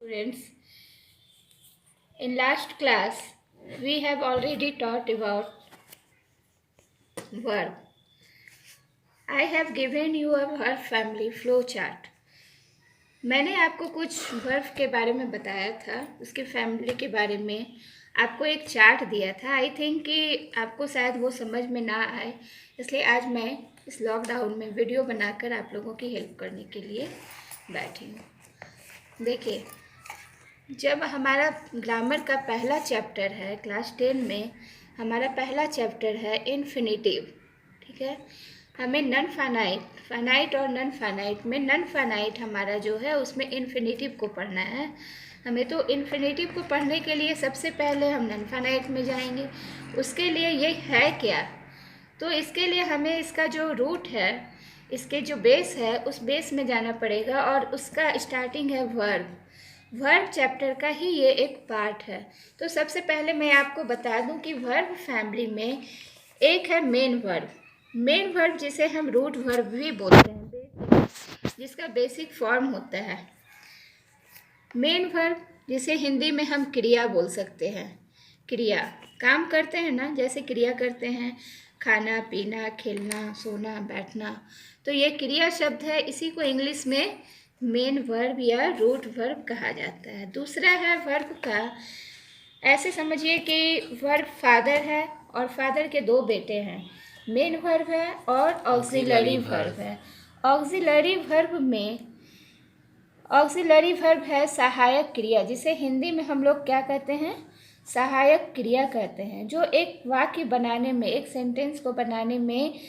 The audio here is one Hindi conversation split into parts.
Students, in last class we have already talked about verb. I have given you a verb family flow chart. मैंने आपको कुछ वर्ब के बारे में बताया था, उसके फैमिली के बारे में आपको एक चार्ट दिया था। आई थिंक कि आपको शायद वो समझ में ना आए, इसलिए आज मैं इस लॉकडाउन में वीडियो बनाकर आप लोगों की हेल्प करने के लिए बैठी हूँ। देखिए, जब हमारा ग्रामर का पहला चैप्टर है क्लास 10 में, हमारा पहला चैप्टर है इन्फिनेटिव, ठीक है। हमें नन फाइनाइट, फाइनाइट और नन फाइनाइट में नन फाइनाइट हमारा जो है उसमें इन्फिनेटिव को पढ़ना है हमें। तो इन्फिनेटिव को पढ़ने के लिए सबसे पहले हम नन फाइनाइट में जाएंगे। उसके लिए ये है क्या, तो इसके लिए हमें इसका जो रूट है, इसके जो बेस है, उस बेस में जाना पड़ेगा और उसका स्टार्टिंग है वर्ब। वर्ब चैप्टर का ही ये एक पार्ट है। तो सबसे पहले मैं आपको बता दूं कि वर्ब फैमिली में एक है मेन वर्ब। मेन वर्ब जिसे हम रूट वर्ब भी बोलते हैं, जिसका बेसिक फॉर्म होता है मेन वर्ब, जिसे हिंदी में हम क्रिया बोल सकते हैं। क्रिया काम करते हैं ना, जैसे क्रिया करते हैं खाना पीना, खेलना, सोना, बैठना, तो ये क्रिया शब्द है। इसी को इंग्लिश में मेन वर्ब या रूट वर्ब कहा जाता है। दूसरा है वर्ब का, ऐसे समझिए कि वर्ब फादर है और फादर के दो बेटे हैं। मेन वर्ब है और ऑक्सिलरी वर्ब है। ऑक्सिलरी वर्ब में ऑक्सिलरी वर्ब है सहायक क्रिया, जिसे हिंदी में हम लोग क्या कहते हैं, सहायक क्रिया कहते हैं, जो एक वाक्य बनाने में, एक सेंटेंस को बनाने में,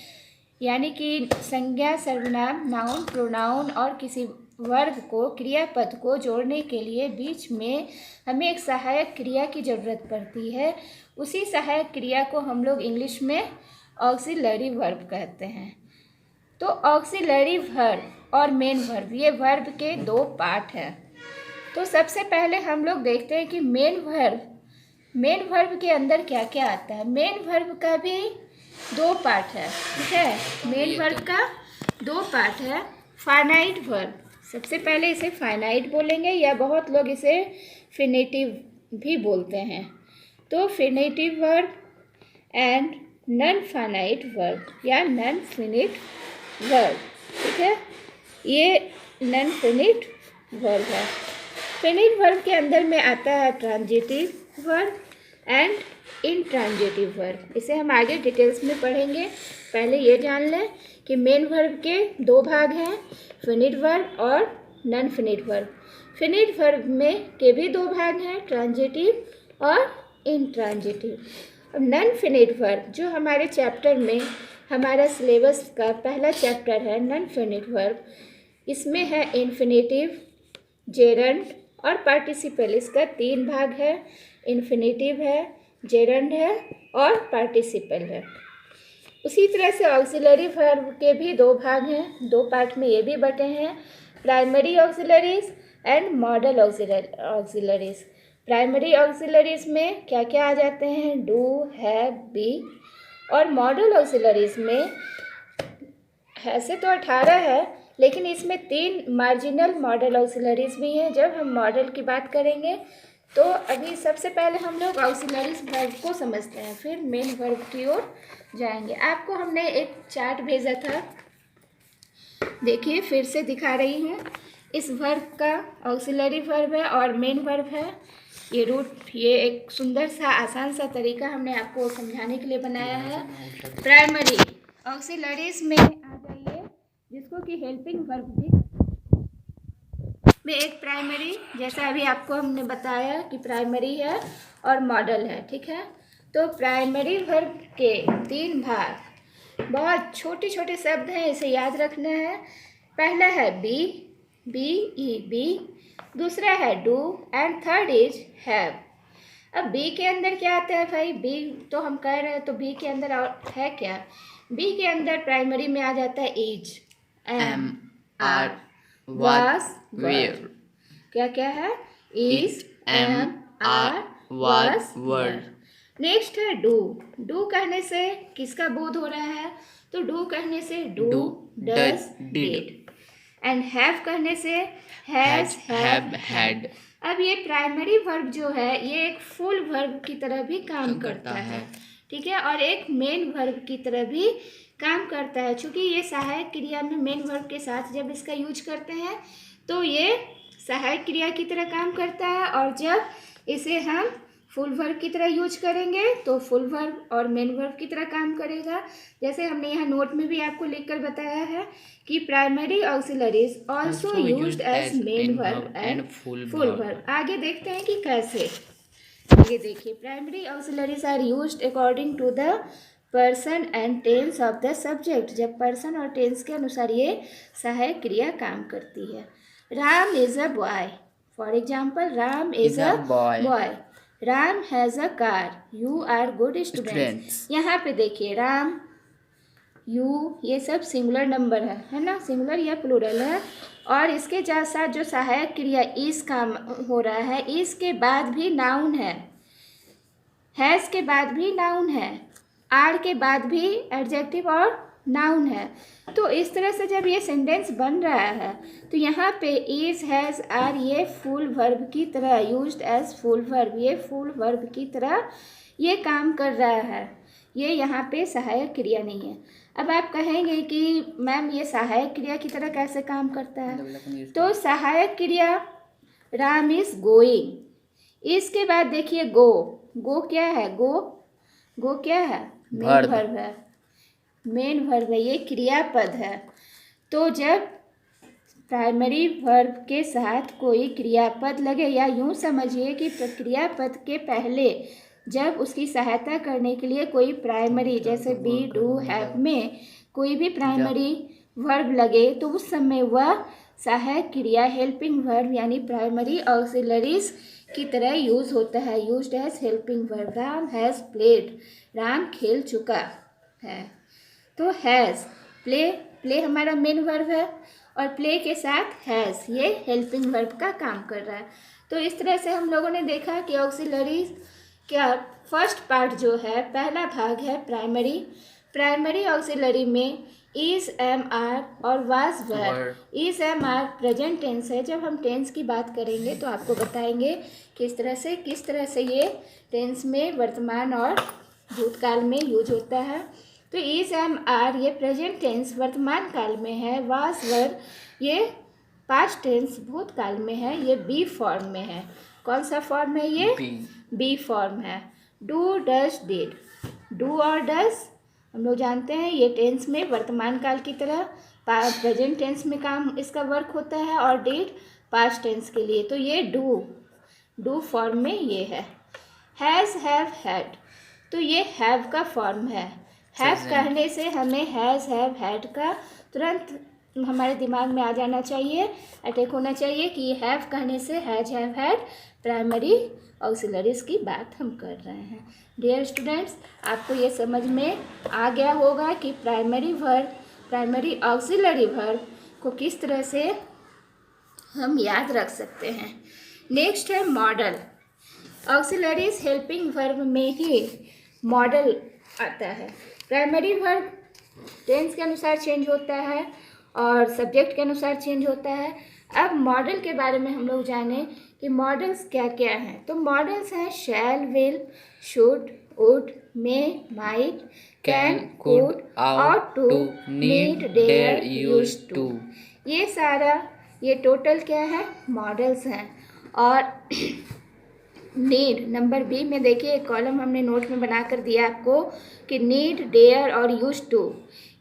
यानी कि संज्ञा, सर्वनाम, नाउन, प्रोनाउन और किसी वर्ब को, क्रियापद को जोड़ने के लिए बीच में हमें एक सहायक क्रिया की ज़रूरत पड़ती है। उसी सहायक क्रिया को हम लोग इंग्लिश में ऑक्सिलरी वर्ब कहते हैं। तो ऑक्सिलरी वर्ब और मेन वर्ब, ये वर्ब के दो पार्ट हैं। तो सबसे पहले हम लोग देखते हैं कि मेन वर्ब के अंदर क्या क्या आता है। मेन वर्ब का भी दो पार्ट है, ठीक है। मेन वर्ब का दो पार्ट है। फाइनाइट वर्ब, सबसे पहले इसे फाइनाइट बोलेंगे या बहुत लोग इसे फिनेटिव भी बोलते हैं। तो finite verb and non finite verb या नन फिनिट वर्ब, ठीक है। ये नन फिनिट वर्ब है। फिनिट वर्ब के अंदर में आता है transitive verb and intransitive verb. इसे हम आगे डिटेल्स में पढ़ेंगे। पहले ये जान लें कि मेन वर्ब के दो भाग हैं, फिनिट वर्ब और non finite verb. Finite verb में के भी दो भाग हैं, ट्रांजिटिव और इनट्रांजिटिव। नन फिनिट वर्ब जो हमारे चैप्टर में, हमारा सिलेबस का पहला चैप्टर है नन फिनिट वर्ब, इसमें है इन्फिनेटिव, जेरंड और पार्टिसिपल। इसका तीन भाग है, इन्फिनेटिव है, जेरंड है और पार्टिसिपल है। उसी तरह से ऑक्सिलरी वर्ब के भी दो भाग हैं, दो पार्ट में ये भी बटे हैं, primary auxiliaries and model auxiliaries. Primary auxiliaries में क्या क्या आ जाते हैं, डू, हैव, बी। और मॉडल ऑक्सिलरीज में ऐसे तो 18 है, लेकिन इसमें 3 मार्जिनल मॉडल ऑक्सिलरीज भी हैं। जब हम मॉडल की बात करेंगे तो अभी सबसे पहले हम लोग ऑक्सिलरीज वर्ब को समझते हैं, फिर मेन वर्ब की ओर जाएंगे। आपको हमने एक चार्ट भेजा था, देखिए फिर से दिखा रही हूँ। इस वर्ब का ऑक्सिलरी वर्ब है और मेन वर्ब है। ये रूट, ये एक सुंदर सा आसान सा तरीका हमने आपको समझाने के लिए बनाया है। प्राइमरी ऑक्सिलरीज में आ जाइए, जिसको कि हेल्पिंग वर्ब भी में एक प्राइमरी, जैसा अभी आपको हमने बताया कि प्राइमरी है और मॉडल है, ठीक है। तो प्राइमरी वर्ब के 3 भाग, बहुत छोटे छोटे शब्द हैं, इसे याद रखना है। पहला है बी, बी, दूसरा है do and third is have. अब बी के अंदर क्या आता है भाई, बी तो हम कह रहे हैं, तो बी के अंदर और है क्या, बी के अंदर प्राइमरी में आ जाता है is, am, are, was, were. क्या क्या है, is, am, are, was, were. Next है डू। डू कहने से किसका बोध हो रहा है, तो डू कहने से do, does, did. And have कहने से हैज, हैव, हैड। अब ये प्राइमरी वर्ब जो है ये एक फुल वर्ब की तरह भी काम करता है, ठीक है, और एक मेन वर्ब की तरह भी काम करता है। चूँकि ये सहायक क्रिया में मेन वर्ब के साथ जब इसका यूज करते हैं तो ये सहायक क्रिया की तरह काम करता है, और जब इसे हम फुल वर्ब की तरह यूज करेंगे तो फुल वर्ब और मेन वर्ब की तरह काम करेगा। जैसे हमने यहाँ नोट में भी आपको लिखकर बताया है कि primary auxiliaries also used as main verb and full verb. आगे देखते हैं कि कैसे। आगे देखिए, primary auxiliaries are used according to the person and tense of the subject. जब पर्सन और टेंस के अनुसार ये सहायक क्रिया काम करती है। Ram is a boy, for example Ram is a boy. Ram has a car, you are good students. यहाँ पे देखिए राम, यू, ये सब सिंगुलर नंबर है ना, सिंगुलर या प्लूरल है। और इसके साथ जो सहायक क्रिया इस काम हो रहा है, इसके बाद भी नाउन है, हैज़ के बाद भी नाउन है, आर के बाद भी एडजेक्टिव और नाउन है। तो इस तरह से जब ये सेंटेंस बन रहा है तो यहाँ पे इज, हैज़, आर ये फुल वर्ब की तरह यूज्ड एज फुल वर्ब, ये फुल वर्ब की तरह ये काम कर रहा है, ये यहाँ पे सहायक क्रिया नहीं है। अब आप कहेंगे कि मैम ये सहायक क्रिया की तरह कैसे काम करता है? तो सहायक क्रिया राम इज गोइंग, इसके बाद देखिए गो, गो क्या है? गो क्या है? मेन वर्ब है, मेन वर्ब है, ये क्रियापद है। तो जब प्राइमरी वर्ब के साथ कोई क्रियापद लगे, या यूँ समझिए कि क्रियापद के पहले जब उसकी सहायता करने के लिए कोई प्राइमरी, जैसे बी, डू, हैव में कोई भी प्राइमरी वर्ब लगे तो उस समय वह सहायक क्रिया हेल्पिंग वर्ब यानी प्राइमरी ऑक्सिलरीज की तरह यूज होता है, used as helping verb. Ram has played, Ram खेल चुका है। तो हैज़, प्ले हमारा मेन वर्ब है और प्ले के साथ हैज़ ये हेल्पिंग वर्ब का काम कर रहा है। तो इस तरह से हम लोगों ने देखा कि ऑक्सिलरीज क्या फर्स्ट पार्ट जो है, पहला भाग है प्राइमरी ऑक्सिलरी में इज, एम, आर और was, were. Is, am, are present tense है। जब हम टेंस की बात करेंगे तो आपको बताएंगे किस तरह से ये टेंस में वर्तमान और भूतकाल में यूज होता है। तो इज, एम, आर ये प्रेजेंट टेंस वर्तमान काल में है, वाज, वर ये पास्ट टेंस भूतकाल में है, ये बी फॉर्म में है। कौन सा फॉर्म है ये? बी फॉर्म है। डू, डज, डिड, डू और डज हम लोग जानते हैं ये टेंस में वर्तमान काल की तरह प्रेजेंट टेंस में काम इसका वर्क होता है, और डिड पास्ट टेंस के लिए। तो ये डू फॉर्म में ये है। हैज़, हैव, हैड तो ये हैव का फॉर्म है। हैव कहने से हमें हैज़, हैव, हैड का तुरंत हमारे दिमाग में आ जाना चाहिए, अटैक होना चाहिए कि हैव कहने से has, have, had primary auxiliaries की बात हम कर रहे हैं। डियर स्टूडेंट्स, आपको ये समझ में आ गया होगा कि प्राइमरी ऑक्सिलरी वर्ब को किस तरह से हम याद रख सकते हैं। नेक्स्ट है मॉडल। ऑक्सिलरीज हेल्पिंग वर्ब में ही मॉडल आता है। प्राइमरी वर्ब टेंस के अनुसार चेंज होता है और सब्जेक्ट के अनुसार चेंज होता है। अब मॉडल के बारे में हम लोग जानें कि मॉडल्स क्या क्या हैं। तो मॉडल्स हैं shall, will, should, would, may, might, can, could, ought to, need, dare, used to। ये सारा ये टोटल क्या है? मॉडल्स हैं। और नीड नंबर बी में देखिए, एक कॉलम हमने नोट में बनाकर दिया आपको कि नीड, डेयर और यूज टू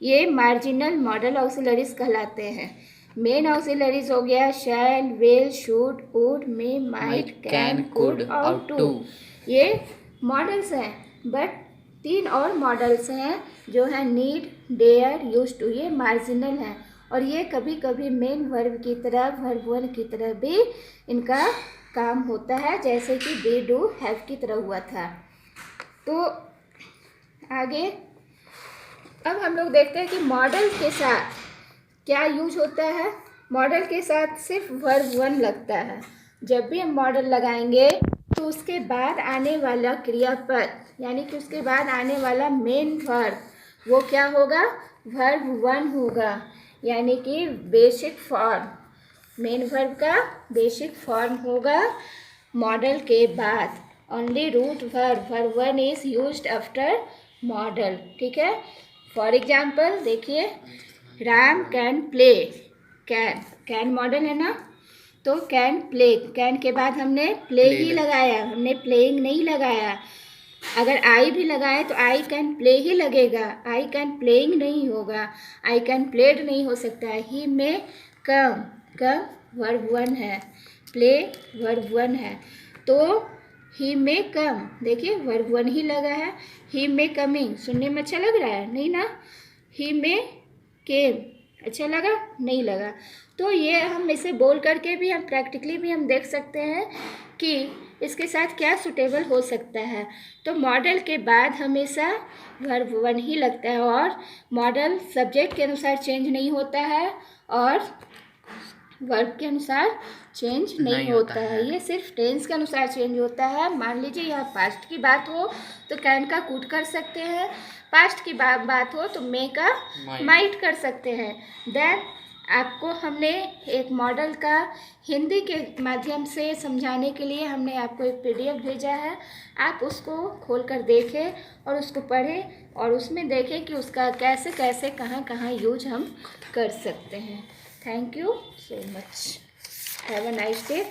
ये मार्जिनल मॉडल ऑक्सिलरीज कहलाते हैं। मेन ऑक्सिलरीज हो गया shall, will, should, would, may, might, can, could ought to ये मॉडल्स हैं। बट 3 और मॉडल्स हैं जो है नीड, डेयर, यूज टू, ये मार्जिनल हैं और ये कभी कभी मेन वर्ब की तरह, वर्ब 1 की तरह भी इनका काम होता है, जैसे कि बी, डू, हैव की तरह हुआ था। तो आगे अब हम लोग देखते हैं कि मॉडल के साथ क्या यूज होता है। मॉडल के साथ सिर्फ वर्ब 1 लगता है। जब भी हम मॉडल लगाएंगे तो उसके बाद आने वाला क्रियापद यानी कि उसके बाद आने वाला मेन वर्ब वो क्या होगा? वर्ब 1 होगा, यानी कि बेसिक फॉर्म मेन वर्ब का बेसिक फॉर्म होगा मॉडल के बाद। Only root verb verb one is used after modal, ठीक है। फॉर एग्जाम्पल देखिए, Ram can play, can modal है ना, तो कैन प्ले, कैन के बाद हमने प्ले ही लगाया, हमने प्लेइंग नहीं लगाया। अगर आई भी लगाए तो आई कैन प्ले ही लगेगा, आई कैन प्लेइंग नहीं होगा, आई कैन प्लेड नहीं हो सकता है। ही में कम, कम वर्ब वन है, प्ले वर्ब वन है, तो ही में कम, देखिए वर्ब वन ही लगा है। ही में कमिंग, सुनने में अच्छा लग रहा है नहीं ना। ही में केम, अच्छा लगा नहीं लगा। तो ये हम इसे बोल करके भी, हम प्रैक्टिकली भी हम देख सकते हैं कि इसके साथ क्या सुटेबल हो सकता है। तो मॉडल के बाद हमेशा वर्ब वन ही लगता है, और मॉडल सब्जेक्ट के अनुसार चेंज नहीं होता है और वर्ब के अनुसार चेंज नहीं होता है। ये सिर्फ टेंस के अनुसार चेंज होता है। मान लीजिए यह पास्ट की बात हो तो कैन का कुड कर सकते हैं, पास्ट की बात हो तो मे का माइट कर सकते हैं। देन आपको हमने एक मॉडल का हिंदी के माध्यम से समझाने के लिए हमने आपको एक PDF भेजा है। आप उसको खोलकर देखें और उसको पढ़ें और उसमें देखें कि उसका कैसे कैसे कहाँ कहाँ यूज हम कर सकते हैं। Thank you so much. Have a nice day.